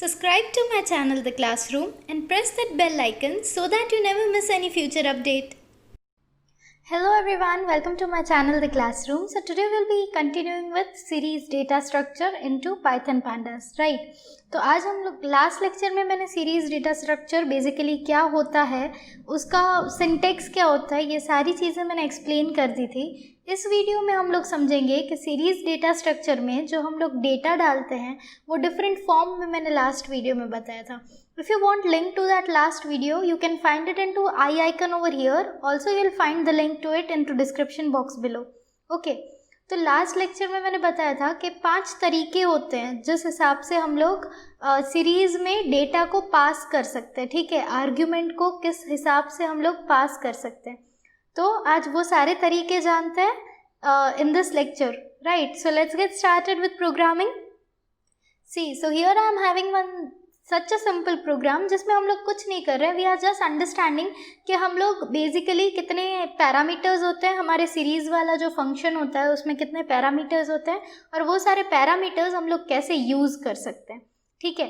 Subscribe to my channel The Classroom and press that bell icon so that you never miss any future update. Hello everyone, welcome to my channel The Classroom. So today we'll be continuing with series data structure into Python pandas, right? तो आज हम लोग last lecture में मैंने series data structure basically क्या होता है, उसका सिंटेक्स क्या होता है, ये सारी चीज़ें मैंने एक्सप्लेन कर दी थी. इस वीडियो में हम लोग समझेंगे कि सीरीज डेटा स्ट्रक्चर में जो हम लोग डेटा डालते हैं वो डिफरेंट फॉर्म में मैंने लास्ट वीडियो में बताया था. If you want link to that last video, you can find it into I icon over here. Also, you will find the link to it into description box below. Okay. तो last lecture में मैंने बताया था कि 5 तरीके होते हैं जिस हिसाब से हम लोग सीरीज़ में डेटा को पास कर सकते हैं. ठीक है, आर्ग्यूमेंट को किस हिसाब से हम लोग पास कर सकते हैं. तो आज वो सारे तरीके जानते हैं in this lecture, right. So let's get started with programming. See, so here I am having one such a simple program जिसमें हम लोग कुछ नहीं कर रहे हैं. वी आर जस्ट अंडरस्टैंडिंग कि हम लोग बेसिकली कितने पैरामीटर्स होते हैं, हमारे सीरीज़ वाला जो फंक्शन होता है उसमें कितने पैरामीटर्स होते हैं और वो सारे पैरामीटर्स हम लोग कैसे यूज़ कर सकते हैं. ठीक है,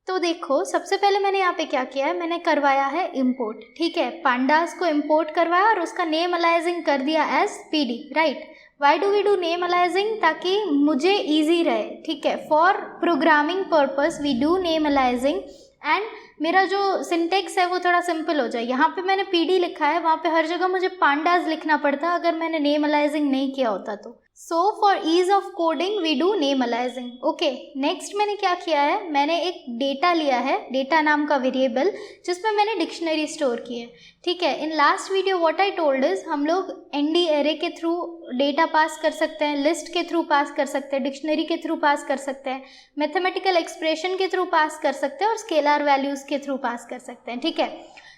तो देखो सबसे पहले मैंने यहाँ पे क्या किया है, मैंने करवाया है इंपोर्ट. ठीक है, पांडास को इंपोर्ट करवाया और उसका नेम अलाइजिंग कर दिया as pd, right. Why do we do name aliasing? ताकि मुझे ईजी रहे. ठीक है, for programming purpose we do name aliasing and मेरा जो सिंटेक्स है वो थोड़ा सिंपल हो जाए. यहाँ पे मैंने पीडी लिखा है, वहाँ पे हर जगह मुझे पांडास लिखना पड़ता अगर मैंने नेम अलाइजिंग नहीं किया होता तो. So for ease of coding we do name aliasing. Okay, next मैंने क्या किया है, मैंने एक डेटा लिया है, डेटा नाम का वेरिएबल, जिसमें मैंने डिक्शनरी स्टोर की है. ठीक है, in last video what I told is हम लोग एनडी एरे के थ्रू डेटा पास कर सकते हैं, लिस्ट के थ्रू पास कर सकते हैं, डिक्शनरी के थ्रू पास कर सकते हैं, मैथमेटिकल एक्सप्रेशन के थ्रू पास कर सकते हैं और स्केलर वैल्यूज़ के थ्रू पास कर सकते हैं. ठीक है,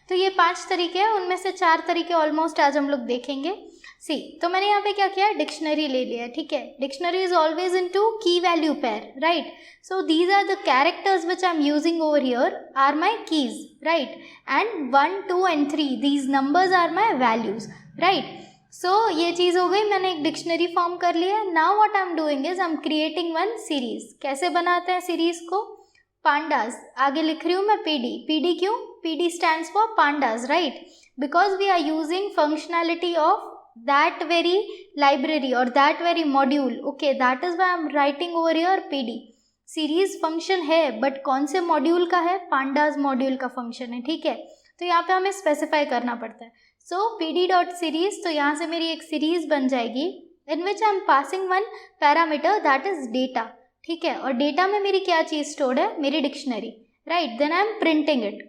तो ये 5 तरीके हैं, उनमें से 4 तरीके ऑलमोस्ट आज हम लोग देखेंगे. सी, तो मैंने यहाँ पे क्या किया, डिक्शनरी ले लिया. ठीक है, dictionary is always into key value pair, right. So these are the characters which I am using over here are my keys, right. And 1, 2 and 3 these numbers are my values, right. So ये चीज़ हो गई, मैंने एक dictionary form कर लिया. Now what I am doing is I am creating one series. कैसे बनाते हैं सीरीज को? पांडास, आगे लिख रही हूँ मैं पीडी. पीडी क्यों? PD stands for pandas, right, because we are using functionality of that very library or that very module. Okay, that is why I am writing over here pd. Series function है but कौन से module का है? Pandas module का function है. ठीक है, तो यहाँ पे हमें स्पेसिफाई करना पड़ता है. सो pd.series, तो यहाँ से मेरी एक सीरीज बन जाएगी in which I am passing one parameter that is data. ठीक है, और डेटा में मेरी क्या चीज़ स्टोर्ड है? मेरी dictionary, right. Then I am printing it,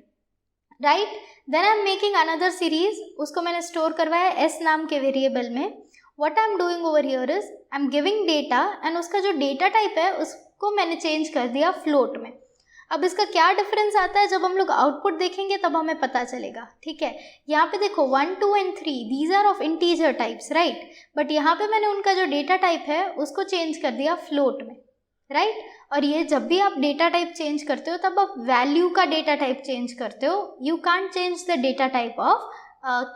right. Then I am making another series, उसको मैंने स्टोर करवाया एस नाम के वेरिएबल में. What I am doing over here is I am giving data and उसका जो डेटा टाइप है उसको मैंने चेंज कर दिया फ्लोट में. अब इसका क्या डिफरेंस आता है जब हम लोग आउटपुट देखेंगे तब हमें पता चलेगा. ठीक है, यहाँ पे देखो 1, 2 and 3 these are of integer types, right. But यहाँ पे मैंने उनका जो डेटा टाइप है उसको चेंज कर दिया फ्लोट में, राइट. और ये जब भी आप डेटा टाइप चेंज करते हो तब आप वैल्यू का डेटा टाइप चेंज करते हो. You can't change the data type of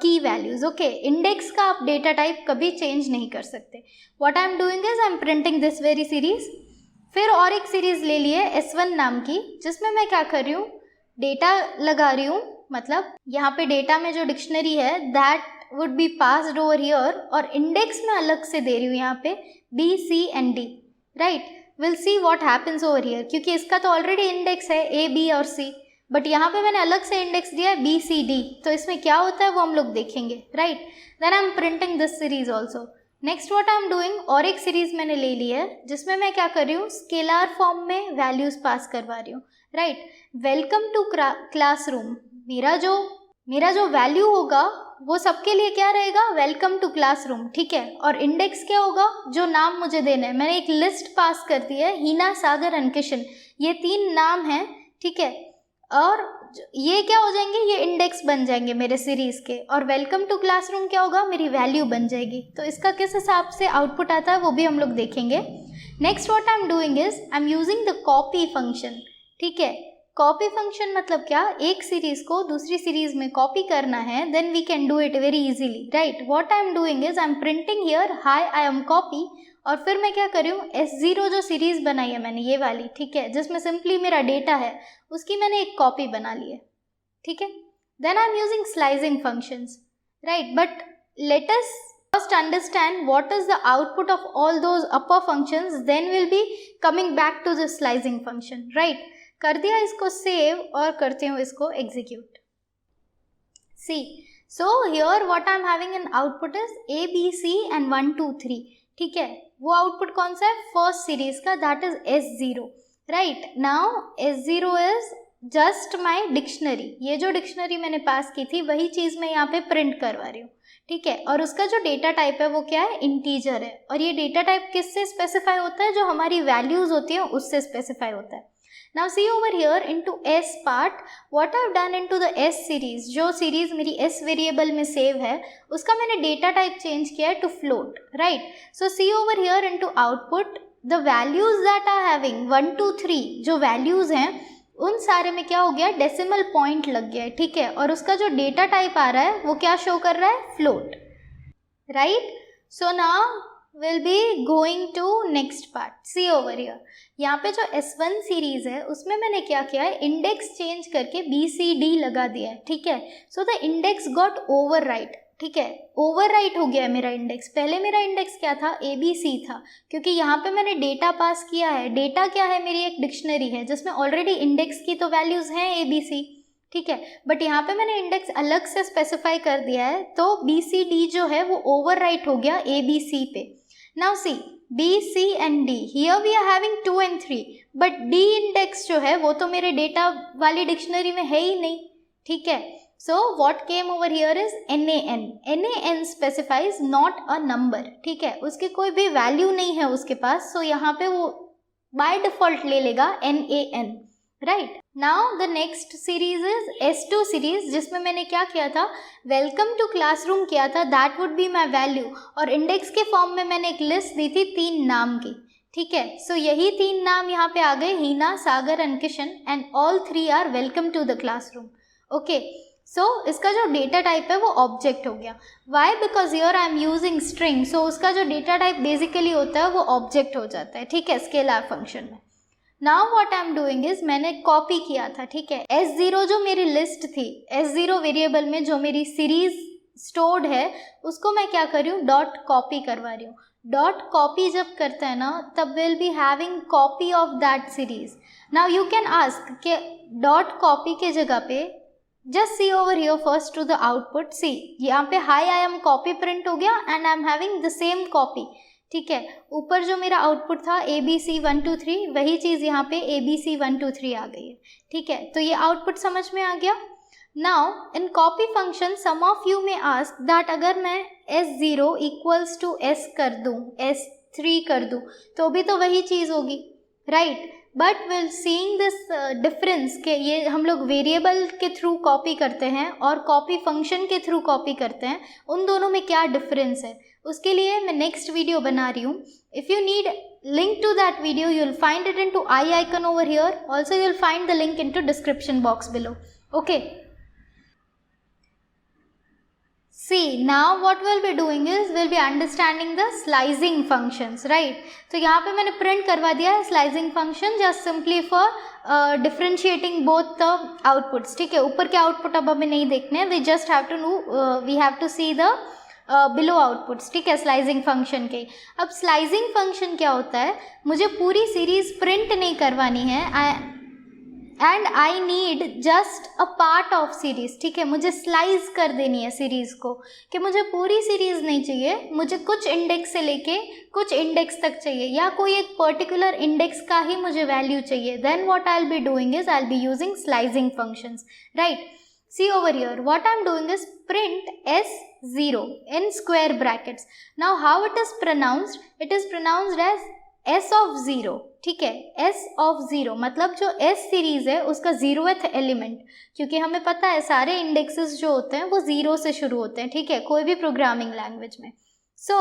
की वैल्यूज. ओके, इंडेक्स का आप डेटा टाइप कभी चेंज नहीं कर सकते. What I am doing is I am printing this very series. फिर और एक सीरीज ले लिए S1 नाम की, जिसमें मैं क्या कर रही हूँ, डेटा लगा रही हूँ. मतलब यहाँ पे डेटा में जो डिक्शनरी है that would be passed over here और इंडेक्स में अलग से दे रही हूँ यहाँ पे B, C and D, right. Will see what happens over here, क्योंकि इसका तो ऑलरेडी इंडेक्स है A, B और C, बट यहाँ पे मैंने अलग से इंडेक्स दिया है B, C, D. तो इसमें क्या होता है वो हम लोग देखेंगे, right. Then I am printing this series also. Next what I am doing, और एक सीरीज मैंने ले ली है जिसमें मैं क्या कर रही हूँ, स्केलर फॉर्म में वैल्यूज पास करवा रही हूँ, राइट. वेलकम टू क्लासरूम, मेरा जो वैल्यू होगा वो सबके लिए क्या रहेगा? Welcome to classroom. ठीक है, और इंडेक्स क्या होगा? जो नाम मुझे देना है. मैंने एक लिस्ट पास कर दी है, हीना, सागर एंड किशन, ये 3 नाम हैं. ठीक है, और ये क्या हो जाएंगे, ये इंडेक्स बन जाएंगे मेरे सीरीज़ के. और वेलकम टू क्लासरूम क्या होगा? मेरी वैल्यू बन जाएगी. तो इसका किस हिसाब से आउटपुट आता है वो भी हम लोग देखेंगे. Next what I am doing is I am using the copy function. ठीक है, कॉपी फंक्शन मतलब क्या, एक सीरीज को दूसरी सीरीज में कॉपी करना है, then we can do it very easily, right. What I am doing is I am printing here hi I am copy और फिर मैं क्या कर रही हूँ, S0 जो सीरीज़ बनाई है मैंने ये वाली, ठीक है, जिसमें सिंपली मेरा डेटा है, उसकी मैंने एक कॉपी बना ली है, ठीक है. Then I am using slicing functions, right. But let us first understand what is the output of all those upper functions, then we'll be coming back to the slicing function, right. कर दिया इसको save और करती हूँ इसको execute. See, so here what I'm having in output is A, B, C and 1, 2, 3, ठीक है. वो आउटपुट कौन सा है, फर्स्ट सीरीज का, that is S0, right. Now S0 is just my dictionary. ये जो डिक्शनरी मैंने पास की थी वही चीज़ मैं यहाँ पे प्रिंट करवा रही हूँ, ठीक है. और उसका जो डेटा टाइप है वो क्या है, इंटीजर है. और ये डेटा टाइप किससे स्पेसिफाई होता है, जो हमारी वैल्यूज होती हैं उससे स्पेसिफाई होता है. Now see over here into S part what I have done into the S series. जो सीरीज मेरी S वेरिएबल में सेव है उसका मैंने डेटा टाइप चेंज किया है to float, right. So see over here into output the values that are having 1, 2, 3 जो values हैं उन सारे में क्या हो गया, डेसिमल पॉइंट लग गया है, ठीक है. और उसका जो डेटा टाइप आ रहा है वो क्या शो कर रहा है, float, right. So now will be going to next part. See over here, यहाँ पे जो S1 सीरीज है उसमें मैंने क्या किया है, इंडेक्स चेंज करके BCD लगा दिया है, ठीक है. So the index got over right, ठीक है, ओवर राइट हो गया है मेरा इंडेक्स. पहले मेरा इंडेक्स क्या था, ABC था, क्योंकि यहाँ पे मैंने डेटा पास किया है. डेटा क्या है, मेरी एक डिक्शनरी है जिसमें ऑलरेडी इंडेक्स की तो वैल्यूज़ हैं ABC, ठीक है. बट यहाँ पे मैंने इंडेक्स अलग से स्पेसिफाई कर दिया है, तो BCD जो है वो ओवर राइट हो गया ABC पे. Now see B, C and D, here we are having 2 and 3, but D index जो है वो तो मेरे डेटा वाली डिक्शनरी में है ही नहीं, ठीक है. So what came over here is NaN. NaN specifies not a number, ठीक है, उसकी कोई भी वैल्यू नहीं है उसके पास. सो यहाँ पे वो बाय डिफॉल्ट ले लेगा NaN, right. Now the next series is S2 series, जिसमें मैंने क्या किया था, वेलकम टू क्लासरूम किया था, that would be my value. और इंडेक्स के फॉर्म में मैंने एक लिस्ट दी थी 3 नाम की, ठीक है. सो यही 3 नाम यहाँ पे आ गए, Heena, Sagar and Kishan, and all 3 are welcome to the classroom, okay. So इसका जो डेटा टाइप है वो ऑब्जेक्ट हो गया. Why, because here I am using string, so उसका जो डेटा टाइप बेसिकली होता है वो ऑब्जेक्ट हो जाता है, ठीक है, स्केलर फंक्शन में. Now what I am doing is, मैंने कॉपी किया था, ठीक है, S0 जो मेरी लिस्ट थी, S0 वेरिएबल में जो मेरी सीरीज स्टोर्ड है उसको मैं क्या कर रही हूँ, डॉट कॉपी करवा रही हूँ. डॉट कॉपी जब करते हैं ना तब will be having copy of that series. Now you can ask कि डॉट कॉपी के जगह पे just see over here first to the output. see यहाँ पे hi I am copy print हो गया and I am having the same copy, ठीक है. ऊपर जो मेरा आउटपुट था ABC 1, 2, 3 वही चीज़ यहाँ पे ABC 1, 2, 3 आ गई है, ठीक है. तो ये आउटपुट समझ में आ गया. Now in copy function some of you may ask that अगर मैं S0 इक्वल्स टू S कर दूँ, S3 कर दूँ तो भी तो वही चीज़ होगी, right. But will seeing this difference कि ये हम लोग वेरिएबल के थ्रू कॉपी करते हैं और कॉपी फंक्शन के थ्रू कॉपी करते हैं, उन दोनों में क्या डिफरेंस है, उसके लिए मैं नेक्स्ट वीडियो बना रही हूँ. If you need link to that video you will find it into I icon over here, also you will find the link into description box below, okay. See, now what we'll be doing is we'll be understanding the slicing functions, right? तो यहाँ पे मैंने print करवा दिया है slicing function just simply for differentiating both the outputs, ठीक है. ऊपर के output अब हमें नहीं देखने हैं, we just have to know, we have to see the below outputs, ठीक है, slicing function के. अब slicing function क्या होता है, मुझे पूरी सीरीज print नहीं करवानी है and I need just a part of series, ठीक है. मुझे स्लाइस कर देनी है सीरीज़ को, कि मुझे पूरी सीरीज़ नहीं चाहिए, मुझे कुछ इंडेक्स से लेके कुछ इंडेक्स तक चाहिए, या कोई एक पर्टिकुलर इंडेक्स का ही मुझे वैल्यू चाहिए. Then what I will be doing is I will be using slicing functions, right. See over here, what I am doing is print S0 in square brackets. Now how it is pronounced? It is pronounced as S of 0, ठीक है. S of 0 मतलब जो S series है उसका 0th element, क्योंकि हमें पता है सारे इंडेक्सेस जो होते हैं वो 0 से शुरू होते हैं, ठीक है, कोई भी प्रोग्रामिंग लैंग्वेज में. So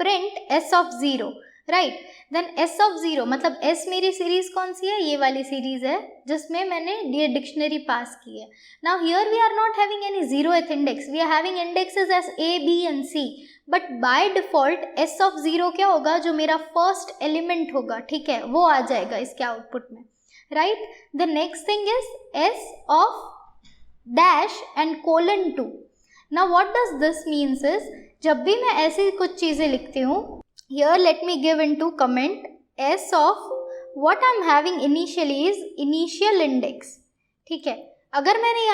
print S of 0. Right. Then S of zero, मतलब एस मेरी सीरीज़ कौन सी है, ये वाली सीरीज़ है जिसमें मैंने ये डिक्शनरी पास की है। Now here we are not having any zeroth index, we are having indexes as A B and C, but by default S of zero क्या होगा, जो मेरा फर्स्ट एलिमेंट होगा, ठीक है, वो आ जाएगा इसके आउटपुट में, right. The next thing is S of dash and colon 2। Now what does this means is, जब भी मैं ऐसी कुछ चीज़ें लिखती हूँ, here let me give into comment s of what I'm having initially is initial index, ठीक है। अगर मैंने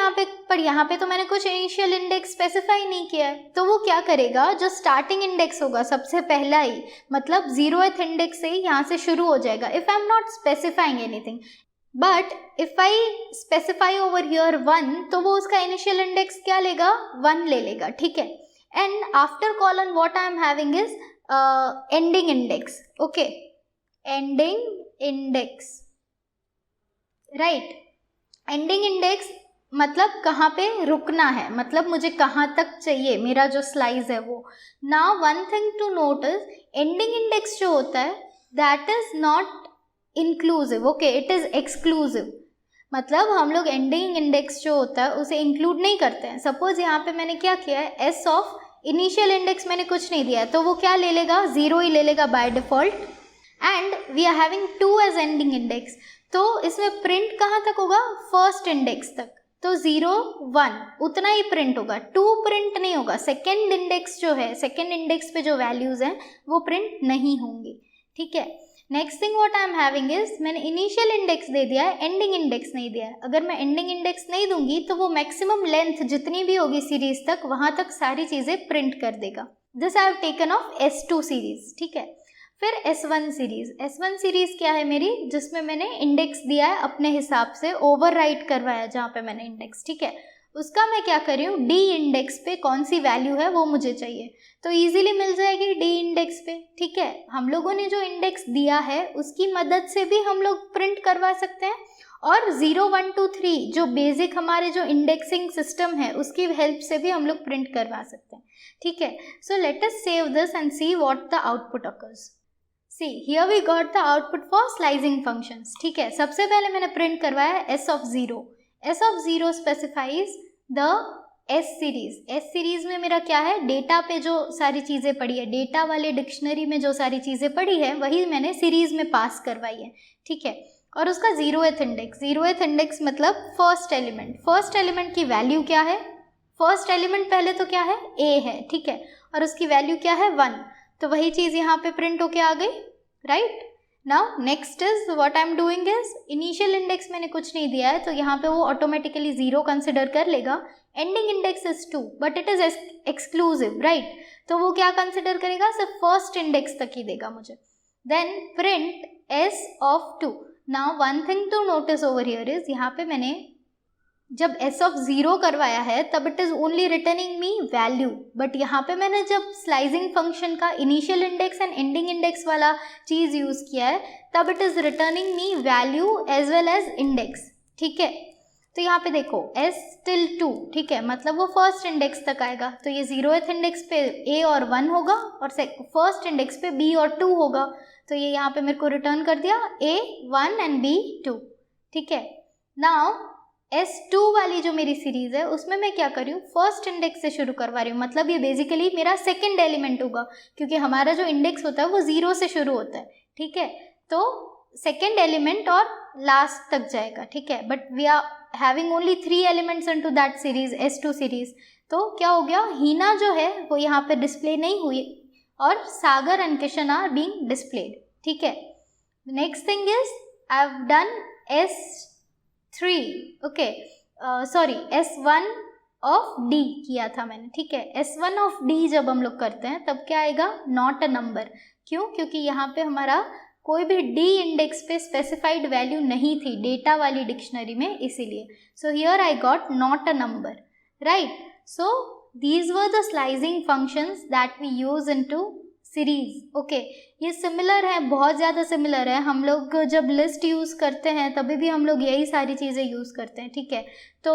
यहाँ पे तो मैंने कुछ इनिशियल इंडेक्स स्पेसिफाई नहीं किया है, तो वो क्या करेगा, जो स्टार्टिंग इंडेक्स होगा सबसे पहला ही, मतलब ज़ीरोथ इंडेक्स से ही यहाँ से शुरू हो जाएगा, if I am not specifying anything. But if I specify over here 1, तो वो उसका इनिशियल इंडेक्स क्या लेगा, 1 ले लेगा, ठीक है। And after colon what I am having is ending index, okay, ending index, right. Ending index मतलब कहाँ पे रुकना है, मतलब मुझे कहाँ तक चाहिए मेरा जो स्लाइस है वो। Now one thing to notice, ending index जो होता है that is not inclusive, okay, it is exclusive, मतलब हम लोग एंडिंग इंडेक्स जो होता है उसे इंक्लूड नहीं करते हैं। सपोज यहाँ पे मैंने क्या किया है, एस ऑफ इनिशियल इंडेक्स मैंने कुछ नहीं दिया है, तो वो क्या ले लेगा, 0 ही ले लेगा by default. And we are having 2 as ending index, तो इसमें प्रिंट कहाँ तक होगा, फर्स्ट इंडेक्स तक, तो 0 1 उतना ही प्रिंट होगा, 2 प्रिंट नहीं होगा। सेकेंड इंडेक्स जो है, सेकेंड इंडेक्स पे जो वैल्यूज़ हैं वो प्रिंट नहीं होंगी, ठीक है। Next thing what I am having is, मैंने इनिशियल इंडेक्स दे दिया है, एंडिंग इंडेक्स नहीं दिया है। अगर मैं एंडिंग इंडेक्स नहीं दूंगी तो वो मैक्सिमम लेंथ जितनी भी होगी सीरीज तक, वहाँ तक सारी चीज़ें प्रिंट कर देगा। This I have taken of S2 series, ठीक है। फिर S1 सीरीज, S1 सीरीज क्या है मेरी, जिसमें मैंने इंडेक्स दिया है अपने हिसाब से, ओवरराइट करवाया जहाँ पे मैंने इंडेक्स, ठीक है। उसका मैं क्या कर रही हूँ, डी इंडेक्स पे कौन सी वैल्यू है वो मुझे चाहिए, तो इजीली मिल जाएगी डी इंडेक्स पे, ठीक है। हम लोगों ने जो इंडेक्स दिया है उसकी मदद से भी हम लोग प्रिंट करवा सकते हैं, और 0 1 2 3 जो बेसिक हमारे जो इंडेक्सिंग सिस्टम है उसकी हेल्प से भी हम लोग प्रिंट करवा सकते हैं, ठीक है। So let us save this and see what the output occurs. See here we got the output for slicing functions, ठीक है। सबसे पहले मैंने प्रिंट करवाया S of 0, S of 0 specifies the S series. S series में मेरा क्या है, डेटा पे जो सारी चीज़ें पड़ी है, डेटा वाले डिक्शनरी में जो सारी चीज़ें पड़ी है वही मैंने सीरीज में पास करवाई है, ठीक है। और उसका ज़ीरोथ इंडेक्स, ज़ीरोथ इंडेक्स मतलब फर्स्ट एलिमेंट, फर्स्ट एलिमेंट की वैल्यू क्या है, फर्स्ट एलिमेंट पहले तो क्या है, A है, ठीक है, और उसकी वैल्यू क्या है 1, तो वही चीज़ यहाँ पे प्रिंट होके आ गई, right. Now next is what I am doing is, initial index मैंने कुछ नहीं दिया है तो यहाँ पे वो ऑटोमेटिकली 0 कंसिडर कर लेगा। Ending index is 2 but it is exclusive, right, तो वो क्या कंसिडर करेगा, सिर्फ फर्स्ट इंडेक्स तक ही देगा मुझे। Then print S of 2। Now one thing to notice over here is, यहाँ पे मैंने जब S ऑफ 0 करवाया है तब it is only returning me value, but यहाँ पे मैंने जब स्लाइसिंग फंक्शन का initial index and ending index वाला चीज़ यूज़ किया है तब it is returning me value as well as index, ठीक है। तो यहाँ पे देखो S till 2, ठीक है, मतलब वो फर्स्ट इंडेक्स तक आएगा, तो ये 0th इंडेक्स पे A और 1 होगा और फर्स्ट इंडेक्स पे B और 2 होगा, तो ये यहाँ पे मेरे को रिटर्न कर दिया A 1 एंड B 2, ठीक है। नाउ S2 वाली जो मेरी सीरीज़ है उसमें मैं क्या कर रही हूँ, फर्स्ट इंडेक्स से शुरू करवा रही हूँ, मतलब ये बेसिकली मेरा सेकंड एलिमेंट होगा, क्योंकि हमारा जो इंडेक्स होता है वो 0 से शुरू होता है, ठीक है, तो सेकंड एलिमेंट और लास्ट तक जाएगा, ठीक है। But we are having only 3 elements into that series, S2 series, तो क्या हो गया, हीना जो है वो यहाँ पे डिस्प्ले नहीं हुई और Sagar and Kishan are being displayed, ठीक है। Next thing is I have done S3, okay, sorry S1 of D किया था मैंने, ठीक है। S1 ऑफ D जब हम लोग करते हैं तब क्या आएगा, नॉट अ नंबर, क्यों, क्योंकि यहाँ पे हमारा कोई भी D इंडेक्स पे स्पेसिफाइड वैल्यू नहीं थी डेटा वाली डिक्शनरी में, इसीलिए। So here I got not a number, right. So these were the slicing functions that we use into series, okay. ये सिमिलर है, बहुत ज़्यादा सिमिलर है, हम लोग जब लिस्ट यूज़ करते हैं तभी भी हम लोग यही सारी चीज़ें यूज़ करते हैं, ठीक है। तो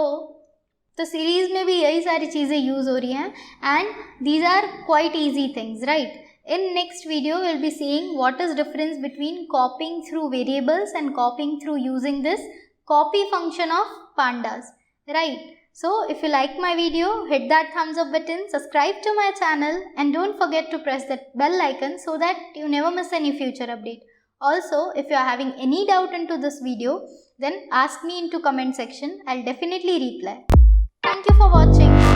सीरीज़ में भी यही सारी चीज़ें यूज़ हो रही हैं and these are quite easy things, right. In next video, we'll be seeing what is difference between copying through variables and copying through using this copy function of pandas, right? So if you like my video, hit that thumbs up button, subscribe to my channel, and don't forget to press that bell icon so that you never miss any future update. Also, if you are having any doubt into this video, then ask me into comment section. I'll definitely reply. Thank you for watching.